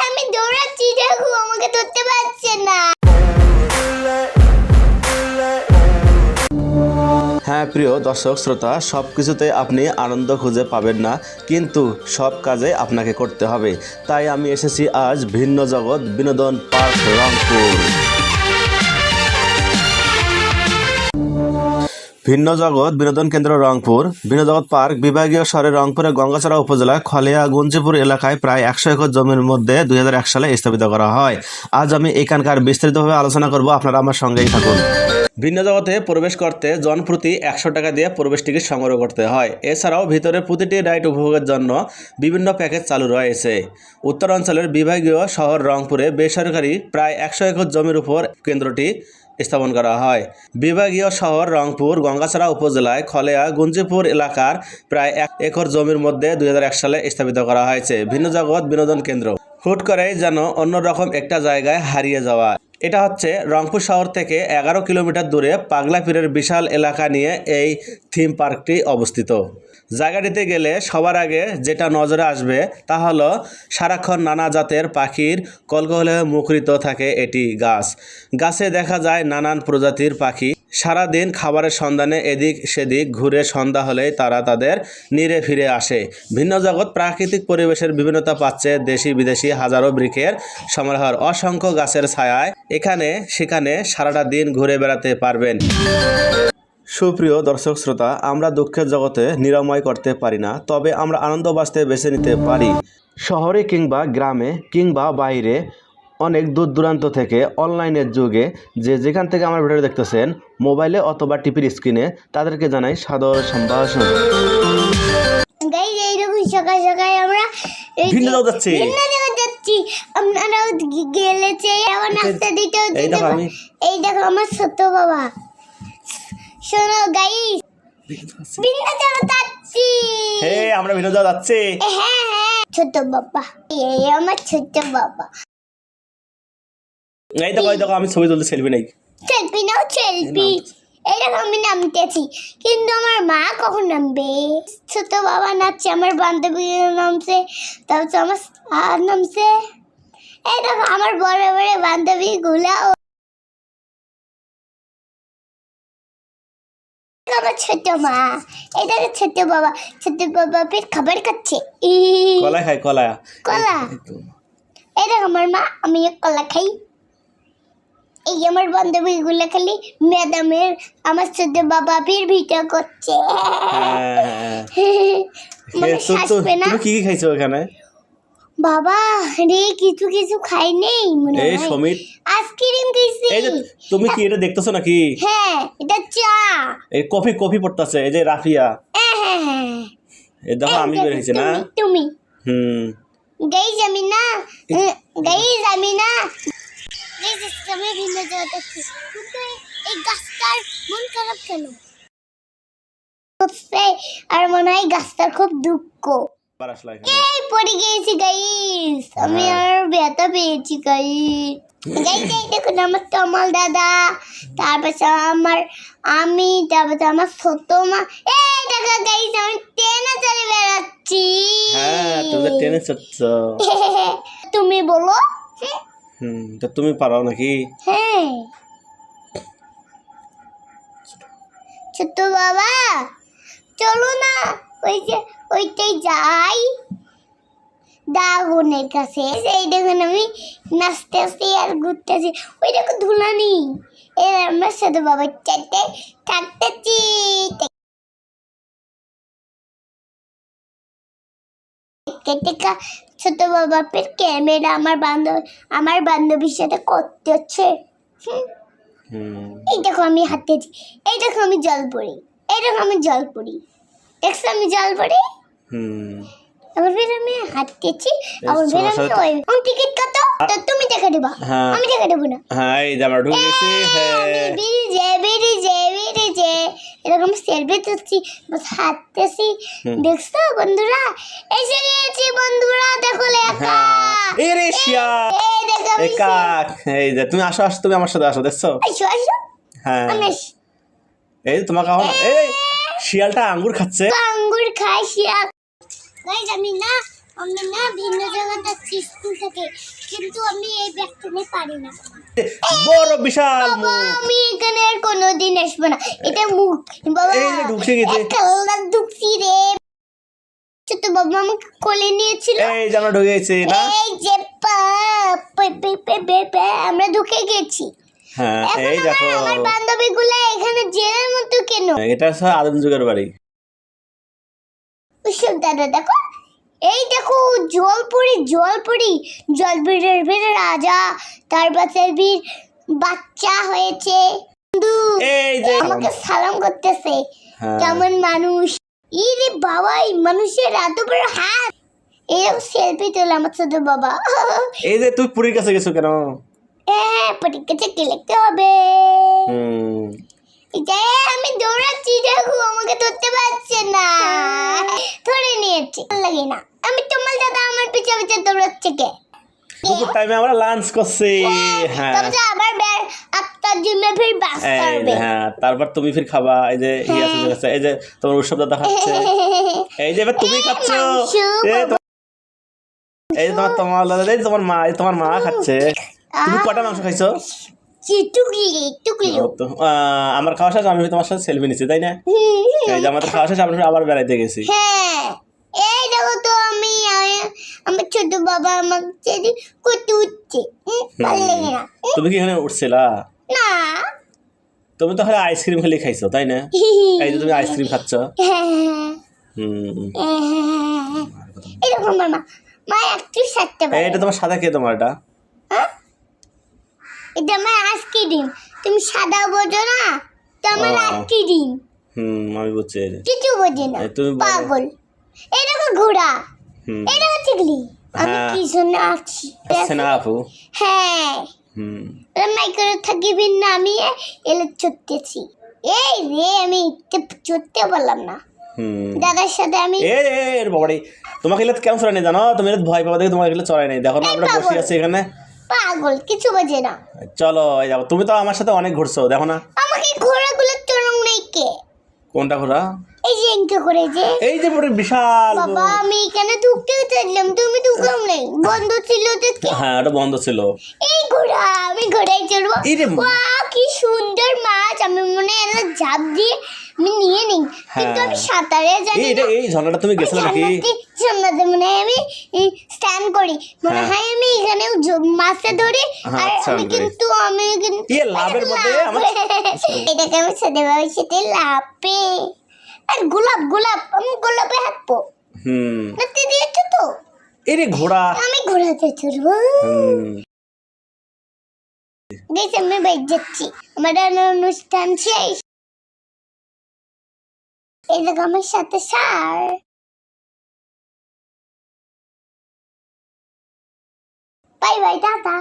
আমি দৌড়াচ্ছি, দেখো আমাকে ধরতে পারছে না। হ্যাঁ প্রিয় দর্শক শ্রোতা, সব কিছুতে আপনি আনন্দ খুঁজে পাবেন না, কিন্তু সব কাজে আপনাকে করতে হবে। তাই আমি এসেছি আজ ভিন্ন জগৎ বিনোদন পার্ক রংপুর। ভিন্ন জগৎ বিনোদন কেন্দ্র রংপুর ভিন্ন জগৎ পার্ক বিভাগীয় শহরের রংপুরের গঙ্গাচড়া উপজেলার খলিয়া গুঞ্জিপুর এলাকায় প্রায় 100 একর জমির মধ্যে 2001 সালে স্থাপিত করা হয়। আজ আমি এখানকার বিস্তারিতভাবে আলোচনা করব, আপনারা আমার সঙ্গেই থাকুন। ভিন্ন জগতে প্রবেশ করতে জনপ্রতি 100 টাকা দিয়ে প্রবেশ টিকিট সংগ্রহ করতে হয়। এছাড়াও ভিতরে প্রতিটি রাইড উপভোগের জন্য বিভিন্ন প্যাকেজ চালু রয়েছে। উত্তরাঞ্চলের বিভাগীয় শহর রংপুরে বেসরকারি প্রায় 100 একর জমির উপর কেন্দ্রটি স্থাপন করা হয়। বিভাগীয় শহর রংপুর গঙ্গাচড়া উপজেলায় খলেয়া গুঞ্জিপুর এলাকার প্রায় 1 একর জমির মধ্যে 2001 সালে স্থাপিত করা হয়েছে ভিন্ন জগৎ বিনোদন কেন্দ্র। হুট করেই যেন অন্যরকম একটা জায়গায় হারিয়ে যাওয়া। এটা হচ্ছে রংপুর শহর থেকে 11 কিলোমিটার দূরে পাগলাপীরের বিশাল এলাকা নিয়ে এই থিম পার্কটি অবস্থিত। জায়গাটিতে গেলে সবার আগে যেটা নজরে আসবে তা হলো সারাক্ষণ নানা জাতের পাখির কলকলে মুখরিত থাকে এটি গাছে দেখা যায় নানান প্রজাতির পাখি। সারাদিন খাবারের সন্ধানে এদিক সেদিক ঘুরে সন্ধ্যা হলেই তারা তাদের নিরে ফিরে আসে। ভিন্ন জগৎ প্রাকৃতিক পরিবেশের বিভিন্নতা পাচ্ছে দেশি বিদেশি হাজারো বৃক্ষের সমারোহ, অসংখ্য গাছের ছায়ায় এখানে সেখানে সারাটা দিন ঘুরে বেড়াতে পারবেন। সুপ্রিয় দর্শক শ্রোতা, আমরা দুঃখের জগতে নিরাময় করতে পারি না, তবে আমরা আনন্দ বাঁচতে বেছে নিতে পারি। শহরে কিংবা গ্রামে কিংবা বাইরে অনেক দূর দূরান্ত থেকে অনলাইনের যুগে যেখান থেকে আমার ভিডিও দেখতেছেন, মোবাইলে অথবা টিভির স্ক্রিনে, তাদেরকে জানাই সাদর সম্ভাষণ। গাইস, এইরকম সকাল সকাল আমরা ভিন্ন জগৎ যাচ্ছি। আপনারাও গেলেছে আমার নাস্তা দিতেও এই দেখো আমি, এই দেখো আমার ছোট বাবা। শোনো গাইস, ভিন্ন জগৎ যাচ্ছি। হে আমরা ভিন্ন জগৎ যাচ্ছি। হ্যাঁ, ছোট বাবা, এই আমার ছোট বাবা। এই দেখো আমি ছবি তুলতে সেলফি নেই। সেলফি নাও, সেলফি। এইরকম আমি নামতেছি, কিন্তু আমার মা কখন নামবে? ছোট বাবা নাচছে, আমার বান্ধবী নামছে, তারপর আমার স্যার নামছে। এই দেখো আমার বড় বড় বান্ধবী গুলাও। আমার ছোট মা, এই দেখো ছোট বাবা ফির খাবার খাচ্ছে। কলা খাই, কলা। এই দেখো আমার মা, আমি কলা খাই। এই আমার বান্ধবী গুলা খালি ম্যাডামের আমার সাথে বাবা ফির ভিডিও করছে। তুমি কি খাইছো এখানে? বাবা রে, কিছু কিছু খাই নেই মনে হয়। এই সমিত আইসক্রিম খাইছি। এই যে তুমি কি এটা দেখতেছো নাকি? হ্যাঁ, এটা চা। এই কফি পড়তাছে, এই যে রাফিয়া। হ্যাঁ, এই দেখো আমি বের হইছে না। তুমি গাইস আমি না আমি ভিন্ন জায়গা দেখছি, কিন্তু এই গাছটার মন খারাপ কেন? আর মনে হয় গাছটার খুব দুঃখ। এই পড়ে গিয়েছি গাইস, আমি আর ব্যথা পেয়েছি গাইস। এই দেখুন আমার তমাল দাদা, তারপর আমার ছোট মা। এই দেখো গাইস, আমি ট্রেনে চলে বেড়াচ্ছি। হ্যাঁ, তুমি ট্রেনে চড়ছ। তুমি বলো। তো তুমি পারো নাকি? হ্যাঁ, ছোট বাবা চলো না, ওইটাই যাই দাগুনের কাছে। এই দেখুন আমি নাচতেছি আর ঘুরতেছি, ওই দেখো ধুলানি। এর আমার ছোট বাবার চারটে থাকতেছি। ছোট বাবা ফের ক্যামেরা আমার বান্ধবীর সাথে করতে হচ্ছে। এই দেখো আমি হাঁটতেছি, এই দেখো আমি জল পড়ি, দেখছো আমি জল পড়ি। আবার ফের আমি হাঁটতেছি, আবার ফের আমি টিকিট কত? তুমি টাকা দেবা, আমি টাকা দেবো না। হ্যাঁ, এই যে আমরা ঢুকে গেছি। বেরিয়ে এরকম সেলফি তুলছি, বাস হাঁটতেছি। দেখছো বন্ধুরা, এসে গেছি বন্ধুরা, দেখো লেখা। এই রে শিয়া, এই কাক। এই যে তুমি আসো, তুমি আমার সাথে আসো, দেখছো? আসো। হ্যাঁ, এই তোমাকে এই শিয়ালটা আঙ্গুর খাচ্ছে। আঙ্গুর খায় শিয়াল। গাইস, আমি না আমি না ভিন্ন জায়গায় যাচ্ছি স্কুল থেকে, কিন্তু আমি এই ব্যাগটা নিয়ে পারি না। বড় বিশাল বাবা মুখ। আমি এখানে আর কোনোদিন আসবো না, এটা মুখ বাবা। এই যে ঢুকছে গেছে। কাল্লা ঢুকছি রে। ছোট বাবা আমাকে কোলে নিয়েছিল। এই যে আমরা ঢুকে গেছি না। এই যে আমরা ঢুকে গেছি। হ্যাঁ এখন এই দেখো, আমার বান্ধবীগুলো এখানে জেলের মতো কেন? এটা হচ্ছে আদম যুগের বাড়ি। ওইসব দাদা দেখো, এই দেখো জলপরি জলপরির রাজা, তার বীর বাচ্চা হয়েছে। বন্ধু এই যে আমাকে সালাম করতেছে। হ্যাঁ। কেমন মানুষ! ইরে বাবা, এই মানুষের এত বড় হাত! এরকম সেলফি তোলা আমার ছোট বাবা। এই যে তুই পুরীর কাছে গেছো কেন? হ্যাঁ, পরীক্ষাতে কি লিখতে হবে? হুম। আমি দৌড়াচ্ছি, দেখো আমাকে ধরতে পারছে না। ধরে নিয়েছি, ভালো লাগে না। আমি তোমার দাদা আমার পিছে পিছে দৌড়াচ্ছে কে? দুপুর টাইমে আমরা লাঞ্চ করছি। হ্যাঁ তবে আবার আপনার জিমে ফির বাস এই যে, করবে। হ্যাঁ তারপর তুমি ফির খাবা। এই যে হিয়া চলে গেছে, এই যে তোমার উৎসব দাদা খাচ্ছে, এই যে এবার তুমি খাচ্ছ। এই যে তোমার দাদা, এই যে তোমার মা খাচ্ছে। তুমি কটা মাংস খাইছো? টুকলি তো, আমার খাওয়া শেষ, আমি তোমার সাথে সেলফি নিচ্ছি তাই না? এই যে আমাদের খাওয়া শেষ, আমরা আবার বেড়াইতে গেছি। হ্যাঁ, এই দেখো তো আমার ছোট বাবা আমাকে করতে উঠছে। ভালো লাগে না। তুমি কি এখানে উঠছিলা? না। তুমি তো খালি আইসক্রিম খালি খাইছো তাই না? এই যে তুমি আইসক্রিম খাচ্ছ। হুম। এরকম মা একটু সারতে পারে। এটা তোমার সাদা কে তোমার এটা? এটা আমার আইসক্রিম। তুমি সাদা বোঝো না, তো আমার আইসক্রিম। আমি বুঝছি। কিছু বোঝে না, তুমি পাগল। এই দেখো ঘোড়া, এই দেখো চিকলি। আমি হ্যাঁ। কি শুনে আছি? আচ্ছা না আপু। হ্যাঁ, মাইক্রো থাকিবি না, আমি এলে চড়তেছি। এই রে, আমি চড়তে পারলাম না। দাদার সাথে আমি এর বাবারে, তোমাকে এলে কেমন চড়াই নাই জানো? তুমি এলে ভয় পাবা দেখে তোমাকে এলে চড়াই নাই। দেখো না আমরা বসে আছি এখানে। পাগল, কিছু বোঝে না। চলো এই যাবো। তুমি তো আমার সাথে অনেক ঘুরছো, দেখো না। আমাকে ঘোড়াগুলো চড়ং নেই কে? কোনটা ঘোরা? এই যে এনকে করে যে। এই যে বড় বিশাল। বাবা আমি এখানে ঢুকতে চাইলাম, তুমি ঢুকাও নাই, বন্ধ ছিল দেখে। হ্যাঁ ওটা বন্ধ ছিল। এই ঘোড়া, আমি ঘোড়ায় চড়বো। এই রে ওয়াও কি সুন্দর মাছ! আমি মনে হয় একটা ঝাঁপ দিয়ে আমি নিয়ে নিই, কিন্তু আমি সাঁতারে জানি না। এই ঝর্ণাটা তুমি গেছিলে নাকি? জান্নাতে মনে হয় আমি স্ট্যান্ড করি, মনে হয় আমি এখানে মাছে ধরি। আর আমি কিন্তু লাভের মধ্যে এটাকে আমি সাথে ভাবে সাথে লাভে। আর গোলাপ আমি গোলাপে হাঁটবো। নাচতে দিয়েছো তো? এই রে ঘোড়া, আমি ঘোড়াতে চড়বো। গেছে, আমি বাইক যাচ্ছি, আমার অনুষ্ঠান শেষ। এই দেখো আমার সাথে স্যার। Bye bye, tata.